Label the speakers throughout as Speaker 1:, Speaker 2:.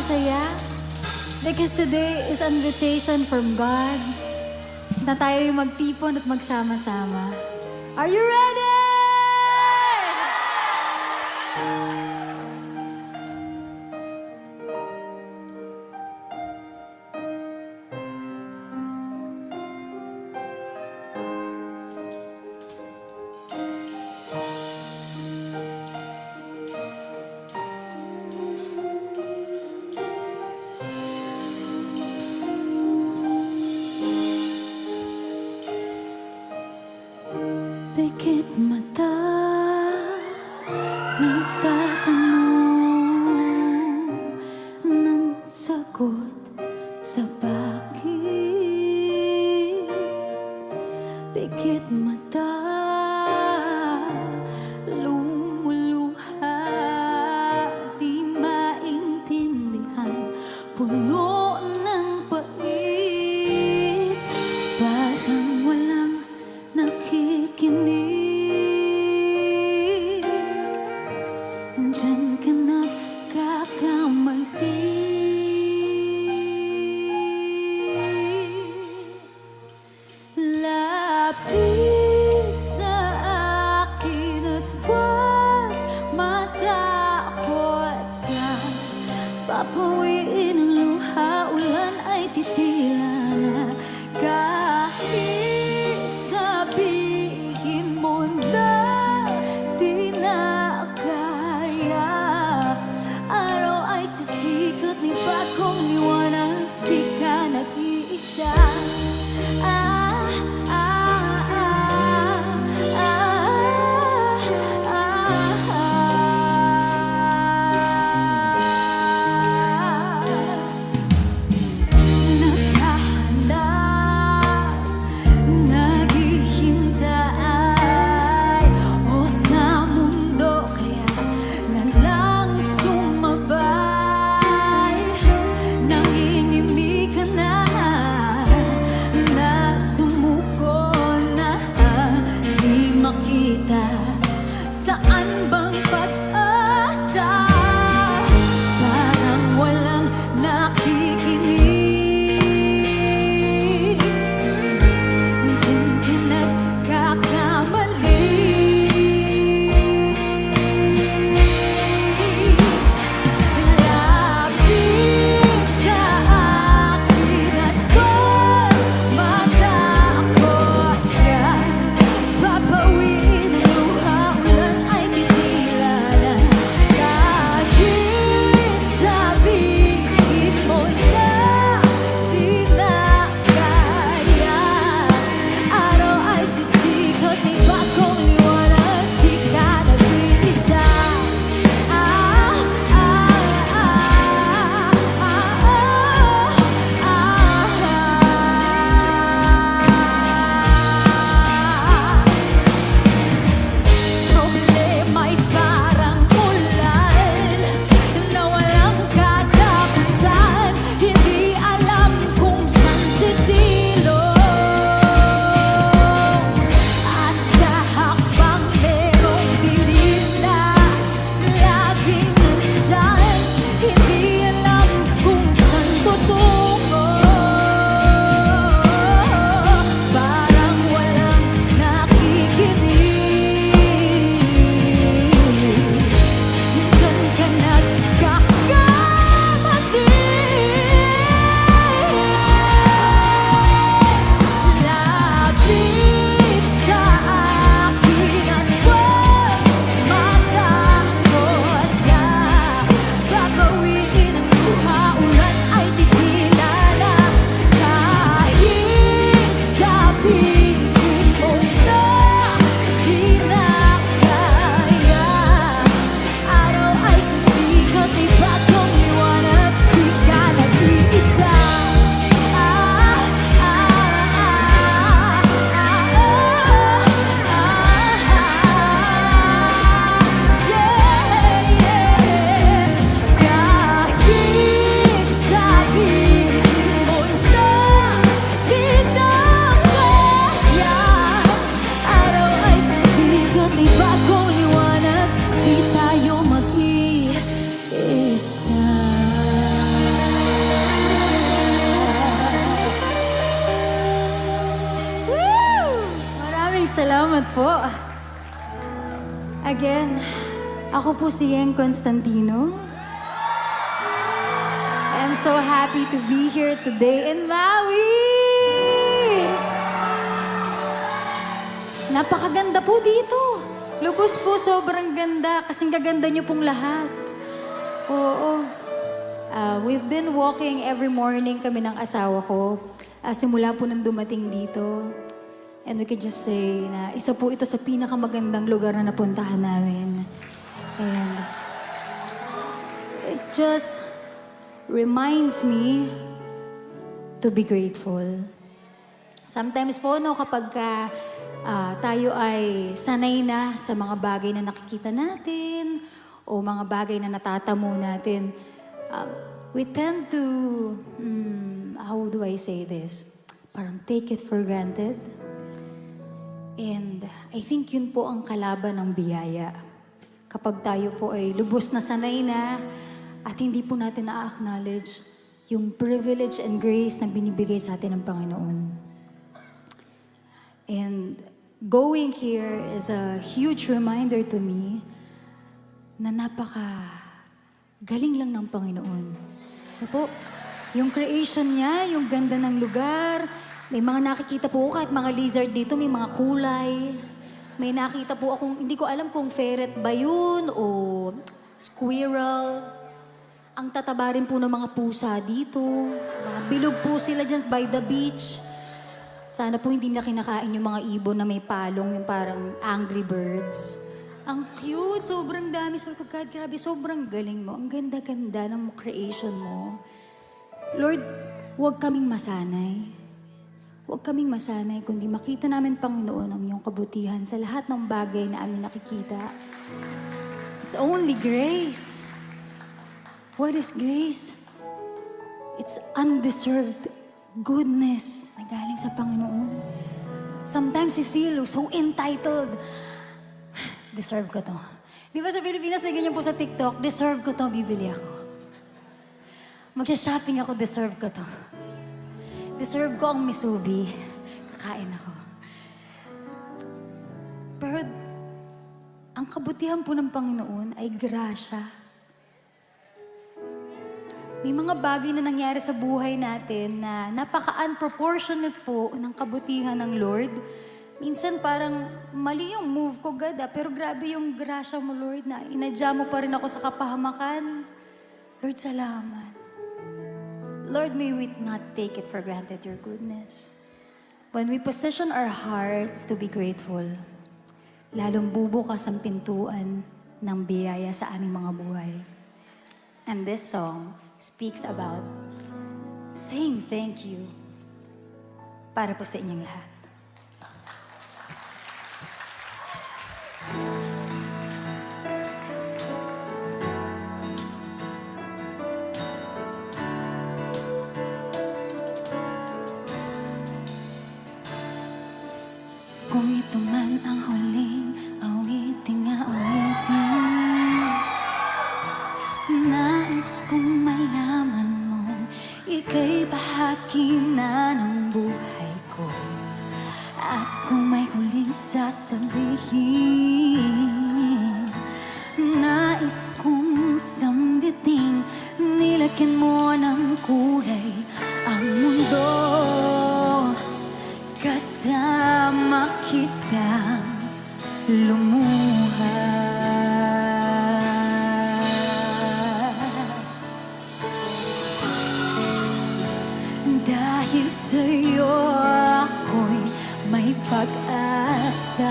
Speaker 1: masaya? Because today is an invitation from God na tayo yung magtipon at magsama-sama. Are you ready? Pikit mata, nagtatanong ng sagot sa bakit. Pikit mata, lumuluha, di maintindihan, puno ng pait, parang walang nakikinig. Andyan ka nagkakamali. Lapit sa akin at huwag matakot ka. Papawiin ang luha, ulan ay titila na. Kahit sabihin mo na di na kaya, araw ay sisikat, may bagong liwanag, di ka nag-iisa. po. Again, ako po si Yeng Constantino. I am so happy to be here today in Maui! Napakaganda po dito. Lubos po, sobrang ganda. Kasing gaganda niyo pong lahat. Oo. We've been walking every morning kami ng asawa ko. Simula po nang dumating dito. And we could just say na isa po ito sa pinakamagandang lugar na napuntahan namin. And it just reminds me to be grateful. Sometimes po, no, kapag tayo ay sanay na sa mga bagay na nakikita natin o mga bagay na natatamo natin, we tend to, how do I say this? Parang take it for granted. And I think yun po ang kalaban ng biyaya. Kapag tayo po ay lubos na sanay na at hindi po natin na-acknowledge yung privilege and grace na binibigay sa atin ng Panginoon. And going here is a huge reminder to me na galing lang ng Panginoon. Po, yung creation niya, yung ganda ng lugar, may mga nakikita po kahit mga lizard dito, may mga kulay. May nakita po akong, hindi ko alam kung ferret ba yun o squirrel. Ang tataba rin po ng mga pusa dito. Mga bilog po sila dyan by the beach. Sana po hindi na kinakain yung mga ibon na may palong, yung parang Angry Birds. Ang cute, sobrang dami. Sabi ko, God, grabe, sobrang galing mo. Ang ganda-ganda ng creation mo. Lord, huwag kaming masanay. Huwag kaming masanay, kundi makita namin, Panginoon, ang iyong kabutihan sa lahat ng bagay na aming nakikita. It's only grace. What is grace? It's undeserved goodness na galing sa Panginoon. Sometimes we feel so entitled. Deserve ko to. Di ba sa Pilipinas, may ganyan po sa TikTok, deserve ko to, bibili ako. Magsha-shopping ako, deserve ko to. Deserve ko ang misubi. Kakain ako. Pero ang kabutihan po ng Panginoon ay grasya. May mga bagay na nangyari sa buhay natin na napaka-unproportionate po ng kabutihan ng Lord. Minsan parang mali yung move ko, God, pero grabe yung grasya mo, Lord, na inadya mo pa rin ako sa kapahamakan. Lord, salamat. Lord, may we not take it for granted, your goodness. When we position our hearts to be grateful, lalong bubukas ang pintuan ng biyaya sa aming mga buhay. And this song speaks about saying thank you para po sa inyong lahat.
Speaker 2: Kung ito man ang huling awiting awitin, nais kong malaman mong ika'y bahagi na ng buhay ko. At kung may huling sasabihin, nais kong sambitin, nilagyan mo ng kulay ang mundo. Kasama kitang lumuha. Dahil sa'yo ako'y may pag-asa.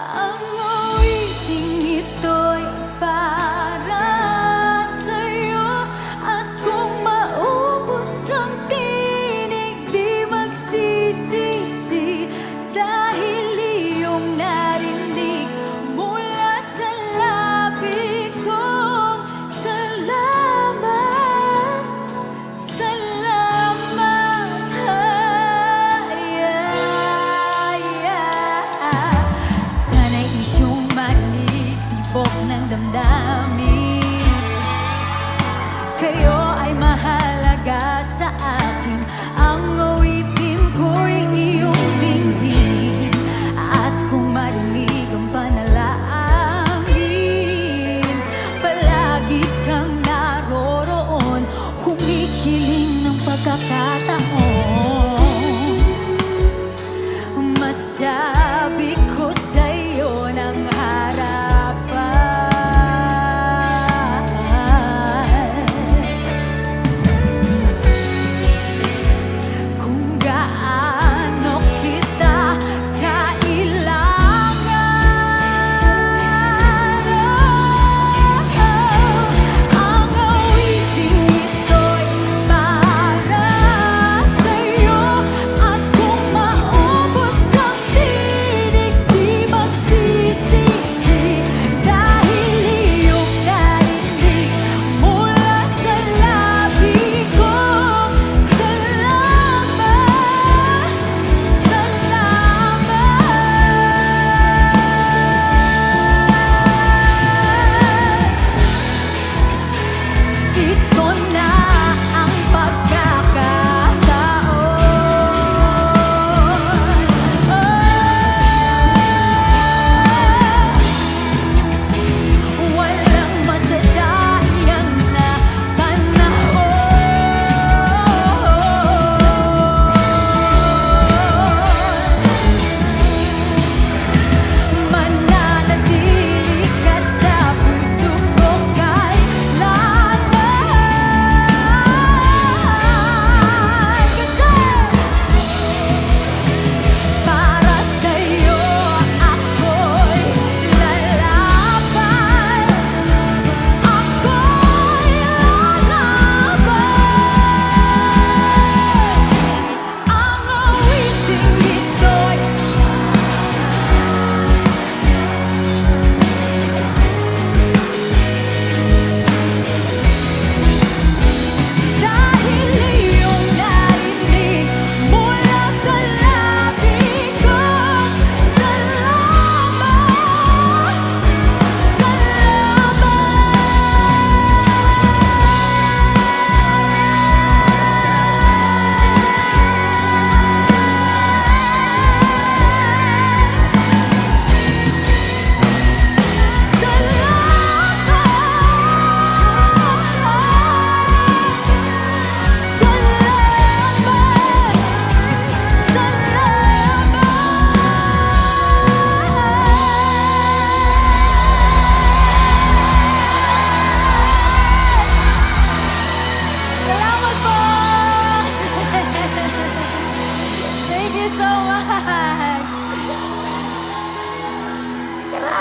Speaker 2: Ang awiting ito'y para sa'yo. At kung maubos ang tinig, di magsisisi. Dahil iyong narinig mula sa labi kong salamat, salamat.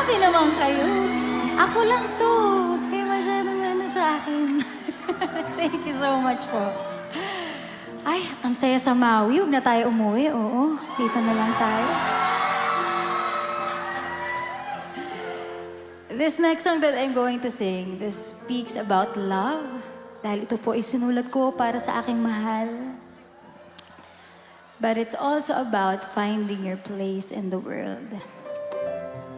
Speaker 1: Grabe naman kayo. Ako lang to. Huwag kayo masyadong ano sa akin. Thank you so much po. Ay, ang saya sa Maui. Huwag na tayo umuwi. Oo, dito na lang tayo. This next song that I'm going to sing, this speaks about love. Dahil ito po ay sinulat ko para sa aking mahal. But it's also about finding your place in the world.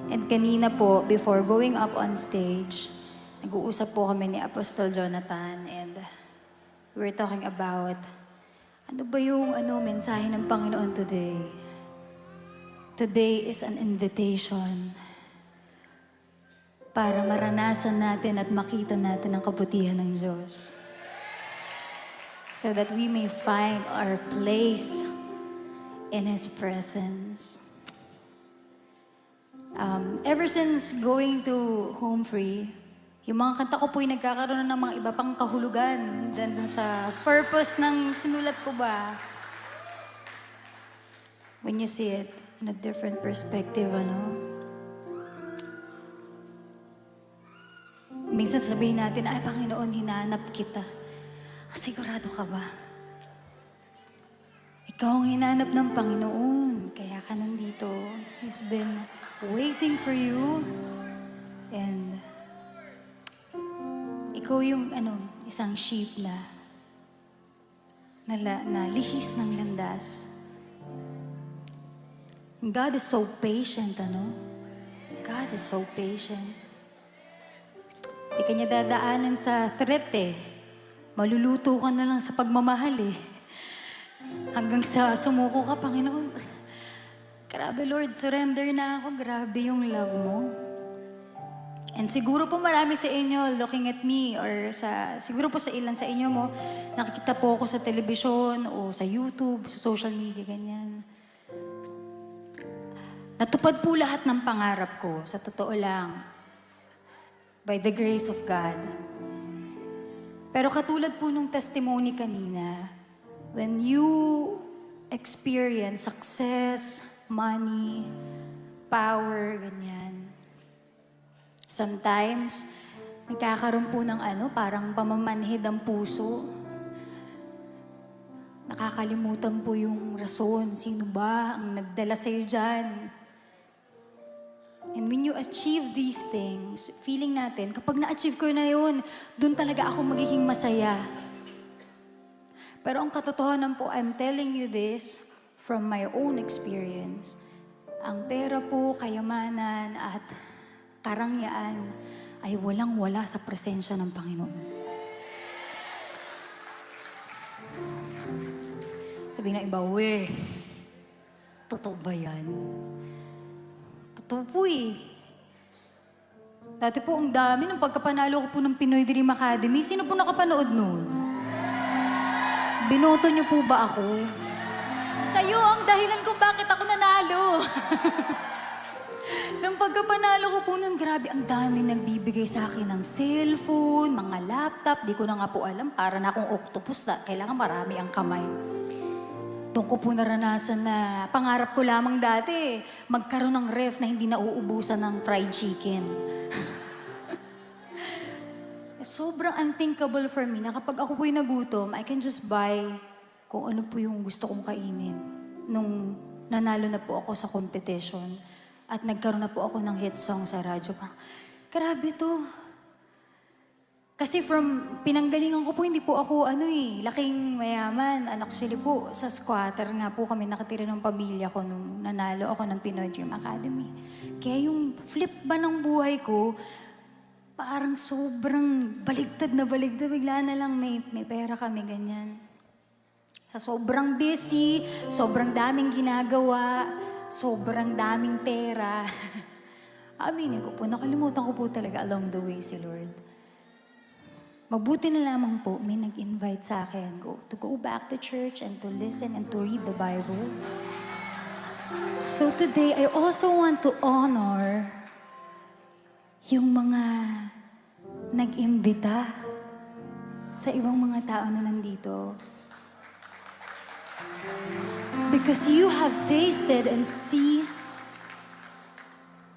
Speaker 1: And kanina po, before going up on stage, nag-uusap po kami ni Apostol Jonathan and we're talking about ano ba yung mensahe ng Panginoon today. Today is an invitation para maranasan natin at makita natin ang kabutihan ng Diyos. So that we may find our place in His presence. Ever since going to Home Free, yung mga kanta ko po'y nagkakaroon ng mga iba pang kahulugan dun sa purpose ng sinulat ko ba. When you see it in a different perspective, minsan sabihin natin, ay Panginoon, hinanap kita. Sigurado ka ba? Ikaw ang hinanap ng Panginoon, kaya ka nandito. He's been waiting for you. And ikaw yung isang sheep na lihis ng landas. God is so patient, God is so patient. Di ka niya dadaanan sa threat Maluluto ka na lang sa pagmamahal Hanggang sa sumuko ka, Panginoon. Grabe, Lord, surrender na ako. Grabe yung love mo. And siguro po marami sa inyo looking at me or siguro po sa ilan sa inyo mo, nakikita po ako sa telebisyon o sa YouTube, sa social media, ganyan. Natupad po lahat ng pangarap ko, sa totoo lang. By the grace of God. Pero katulad po nung testimony kanina, when you experience success, money, power, ganyan, sometimes, nagkakaroon po ng parang pamamanhid ang puso. Nakakalimutan po yung rason, sino ba ang nagdala sa'yo dyan. And when you achieve these things, feeling natin, kapag na-achieve ko na yun, dun talaga ako magiging masaya. Pero ang katotohanan po, I'm telling you this from my own experience. Ang pera po, kayamanan, at karangyaan ay walang-wala sa presensya ng Panginoon. Sabihin ng iba, totoo ba yan? Totoo po Dati po, ang dami ng pagkapanalo ko po ng Pinoy Dream Academy. Sino po nakapanood noon? Binoto niyo po ba ako? Kayo ang dahilan kung bakit ako nanalo. Nung pagkapanalo ko po nun, grabe, ang dami nagbibigay sa akin ng cellphone, mga laptop. Di ko na nga po alam, para na akong octopus kailangan marami ang kamay. Doon ko po naranasan na pangarap ko lamang dati, magkaroon ng ref na hindi nauubusan ng fried chicken. Sobrang unthinkable for me na kapag ako po'y nagutom, I can just buy kung ano po yung gusto kong kainin. Nung nanalo na po ako sa competition at nagkaroon na po ako ng hit song sa radyo. Grabe to. Kasi from pinanggalingan ko po, hindi po ako laking mayaman. Actually po, sa squatter nga po kami nakatira ng pamilya ko nung nanalo ako ng Pinoy Dream Academy. Kaya yung flip ba ng buhay ko, parang sobrang baligtad na baligtad. Bigla na lang may pera kami, ganyan. Sa sobrang busy, sobrang daming ginagawa, sobrang daming pera. Aminin ko po, nakalimutan ko po talaga along the way si Lord. Mabuti na lamang po, may nag-invite sa akin to go back to church and to listen and to read the Bible. So today, I also want to honor yung mga nag-imbita sa ibang mga tao na nandito. Because you have tasted and see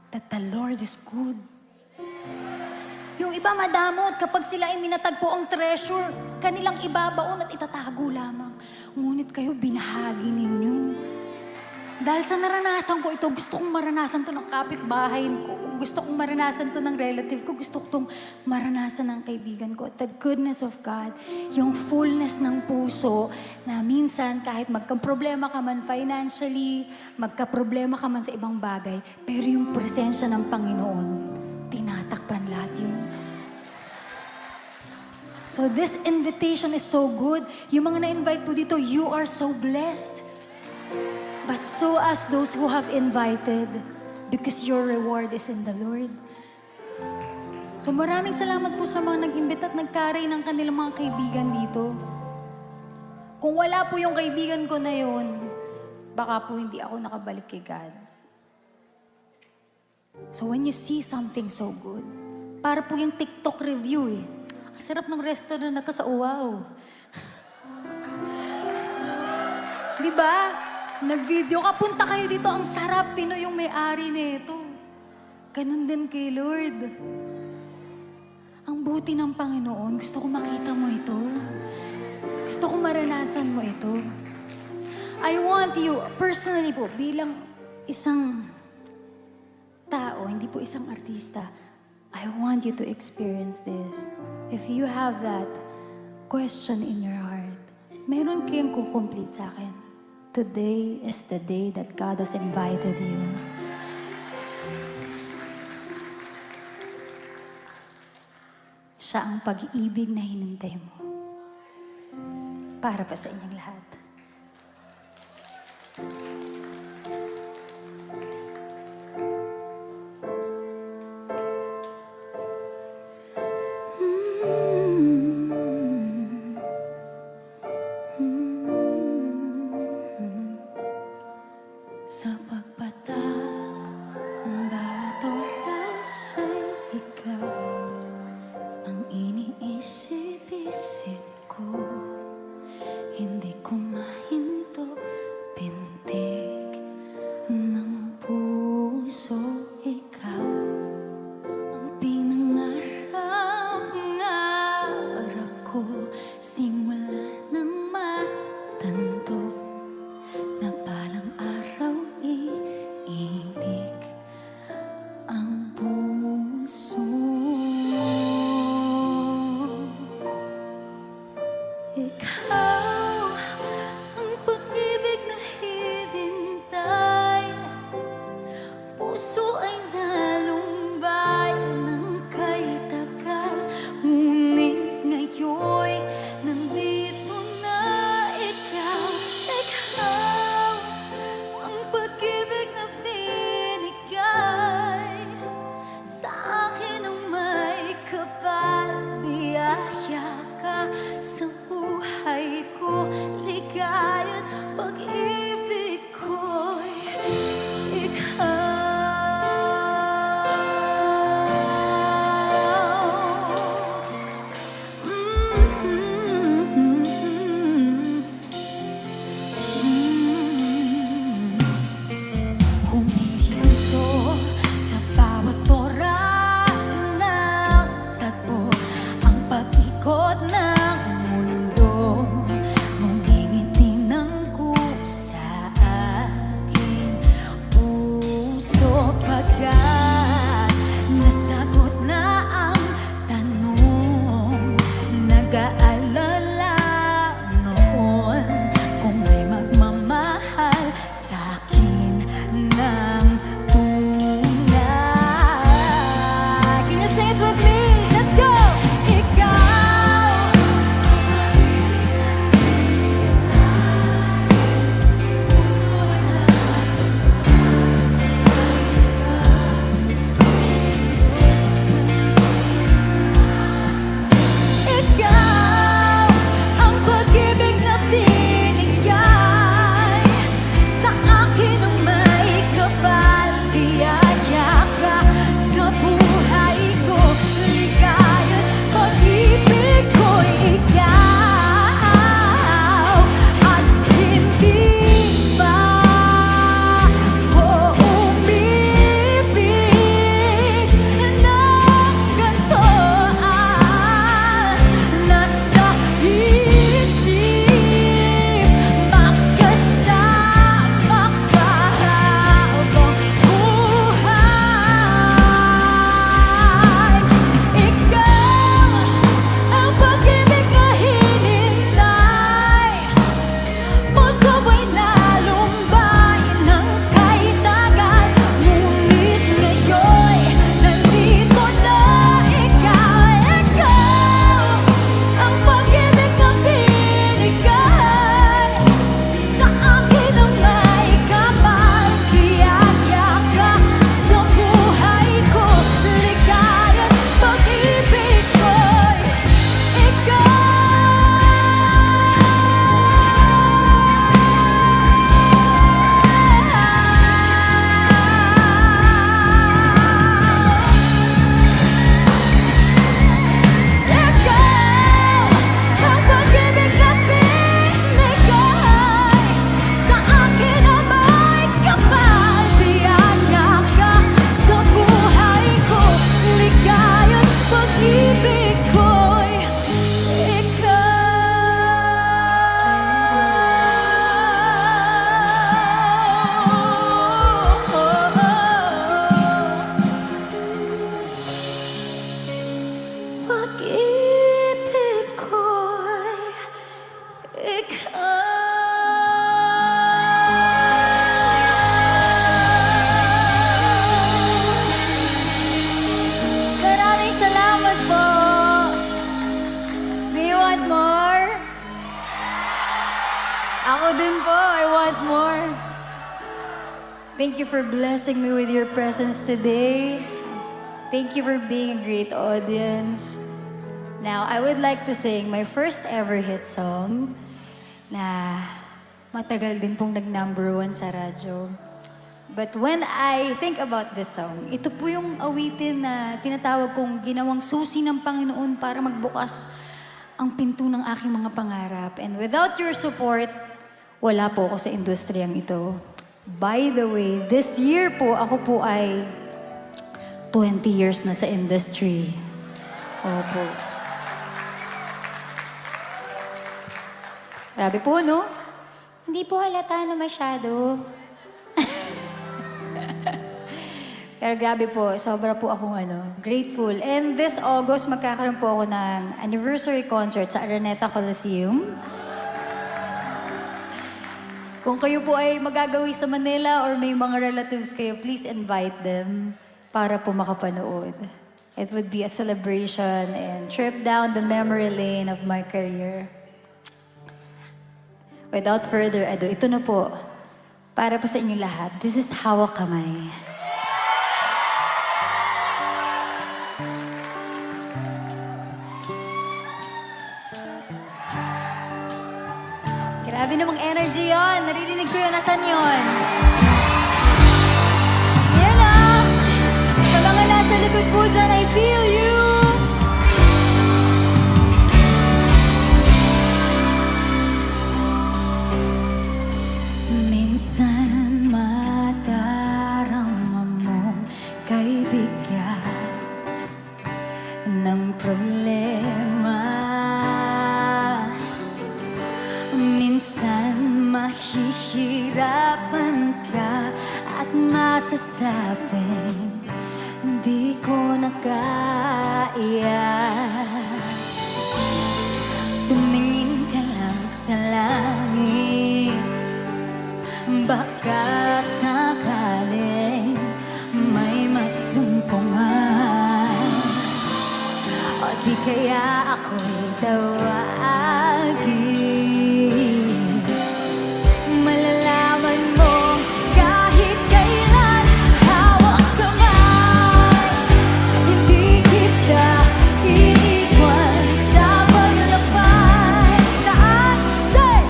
Speaker 1: that the Lord is good. Yung iba madamot, kapag sila ay minatagpo ang treasure, kanilang ibabaon at itatago lamang. Ngunit kayo, binahagi ninyo. Dahil sa naranasan ko ito, gusto kong maranasan to ng kapitbahay ko. Gusto kong maranasan to ng relative ko. Gusto kong maranasan ng kaibigan ko. At the goodness of God, yung fullness ng puso na minsan kahit magka-problema ka man financially, magka-problema ka man sa ibang bagay, pero yung presensya ng Panginoon, tinatakpan lahat yun. So this invitation is so good. Yung mga na-invite po dito, you are so blessed. But so as those who have invited, because your reward is in the Lord. So maraming salamat po sa mga nag-imbita at nagkaray ng kanilang mga kaibigan dito. Kung wala po yung kaibigan ko na yun, baka po hindi ako nakabalik kay God. So when you see something so good, para po yung TikTok review eh. Ang sarap ng restaurant na to sa Uwaw. Diba? Nag-video ka, punta kayo dito, ang sarap, Pinoy yung may-ari nito. Ganun din kay Lord. Ang buti ng Panginoon, gusto ko makita mo ito. Gusto ko maranasan mo ito. I want you, personally po, bilang isang tao, hindi po isang artista, I want you to experience this. If you have that question in your heart, meron kayong kukomplete sa akin. Today is the day that God has invited you. Siya ang pag-ibig na hinintay mo. Para pa sa inyong lahat. Sa pagpatak ng bawat oras ay ikaw ang iniisip-isip ko. Hindi ko Ako din po, I want more. Thank you for blessing me with your presence today. Thank you for being a great audience. Now, I would like to sing my first ever hit song na matagal din pong nag-number 1 sa radyo. But when I think about this song, ito po yung awitin na tinatawag kong ginawang susi ng Panginoon para magbukas ang pinto ng aking mga pangarap. And without your support, wala po ako sa industriyang ito. By the way, this year po, ako po ay 20 years na sa industry. Opo. Grabe po, no? Hindi po halata na masyado. Pero grabe po, sobra po akong grateful. And this August, magkakaroon po ako ng anniversary concert sa Araneta Coliseum. Kung kayo po ay magagawi sa Manila or may mga relatives kayo, please invite them para po makapanood. It would be a celebration and trip down the memory lane of my career. Without further ado, ito na po. Para po sa inyo lahat, this is Hawak Kamay. Grabe namang energy yon. Naririnig ko yun. Nasaan yun? Yan lang. Sa mga nasa likod po dyan, I feel you. Minsan madarama mong kaibigan ng problema. Minsan mahihirapan ka at masasabing di ko na kaya. Tumingin ka lang sa langit, baka sakaling may masumpungan, o di kaya ako'y tawagin. Malalaman mo kahit kailan, hawak kamay. Hindi kita iiwan sa paglakbay. Saan? Say!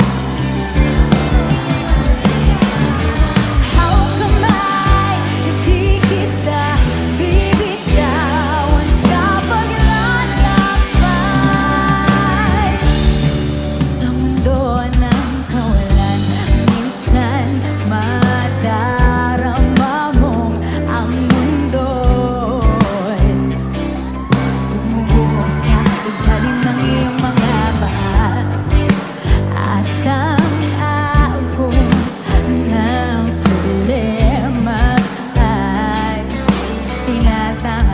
Speaker 1: Hawak kamay. Hindi kita bibitawan sa paglalakbay. Sa mundo ng kawalan, minsan madarama mong ang mundo'y bumubuhos sa ilalim ng iyong mga paa. At ang agos ng problema ay tinatanggi